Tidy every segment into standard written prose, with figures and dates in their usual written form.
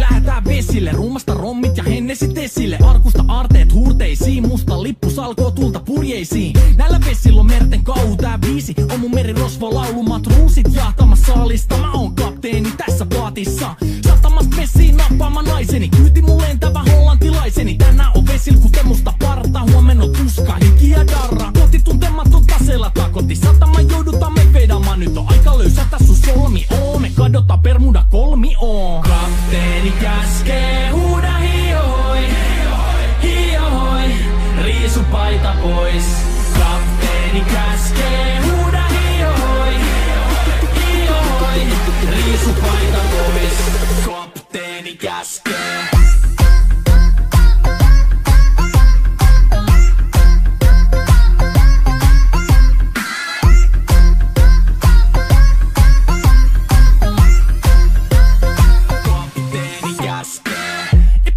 lähetään vesille. Ruumasta rommit ja hennesit esille. Arkusta aarteet huurteisiin, musta lippu salkoo tulta purjeisiin. Näillä vesillä on merten kauhu, tää biisi on mun merirosvo laulu. Matruusit jahtamassa saalista, mä oon kapteeni tässä paatissa. Satamasta messiin nappaamaan naiseni, kyyti mun lentävä hollantilaiseni. Tänään on vesil kuten musta parta, huomenna tuska, hiki ja darra. Koti tuntematon taseella takoti, satama joudutaan me vedamaan. Nyt on aika löysätä sun solmi, me kadotaan Bermuda kolmioon. Kapteeni käskee, huuda hiohoi, hiohoi, riisu paita pois. Kapteeni käskee, huuda hiohoi, hiohoi, riisu paita pois. Kapteeni käskee.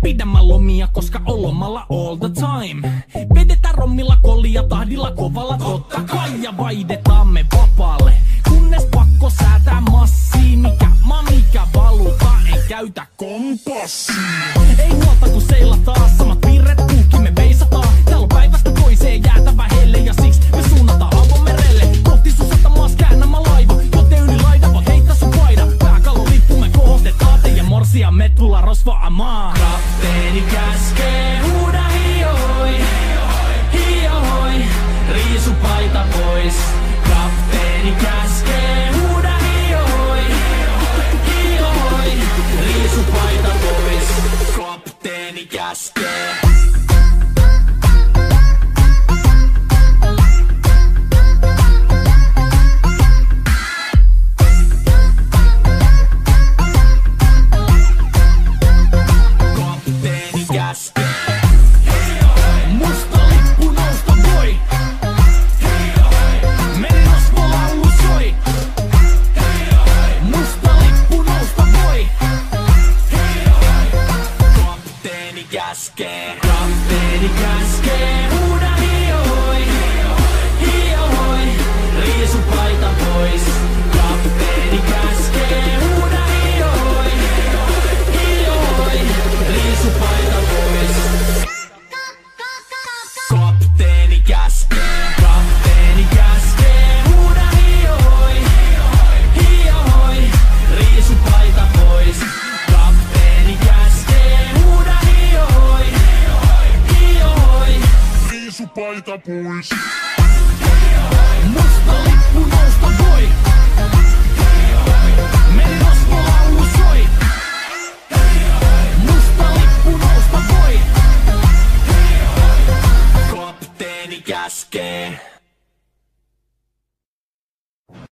Pidämä lomia, koska on lomalla all the time. Vedetään rommilla kollia tahdilla kovalla totta kai. Ja vaihdetaan me vapaalle, kunnes pakko säätää massiin. Mikä valuta, ei käytä kompassia. Ei huolta kun seilataan, samat piirret puhki me veisataan. Täällä on päivästä toiseen jäätävä helle ja siksi me suunnataan avomerelle. Kohti sun satamaas käännämä laiva, joten yli laida voi heittää sun paida. Pääkallon lippu me kohotetaan, teidän morsia me tulla rosvaamaan. Kapteeni käskee, huuda hiohoi, hiohoi, riisu paita pois. Kapteeni käskee, huuda hiohoi, hiohoi, riisu paita pois. Kapteeni käskee. Musta lippu nousta voi. Merirosvo laulu soi. Musta lippu nousta voi. Kapteeni käskee. Kapteeni käskee. Huuda hiohoi, hiohoi, riisu paita pois. Kapteeni käskee. Huuda hiohoi, hiohoi, riisu paita pois. Kapteeni käskee. Kapteeni käskee. Huuda hiohoi, hiohoi, riisu paita pois. Kapteeni käskee. Huuda hiohoi, hiohoi, riisu paita pois. Musta lippu nousta voi. Merirosvo laulu soi. Musta lippu nousta voi. Kapteeni käskee.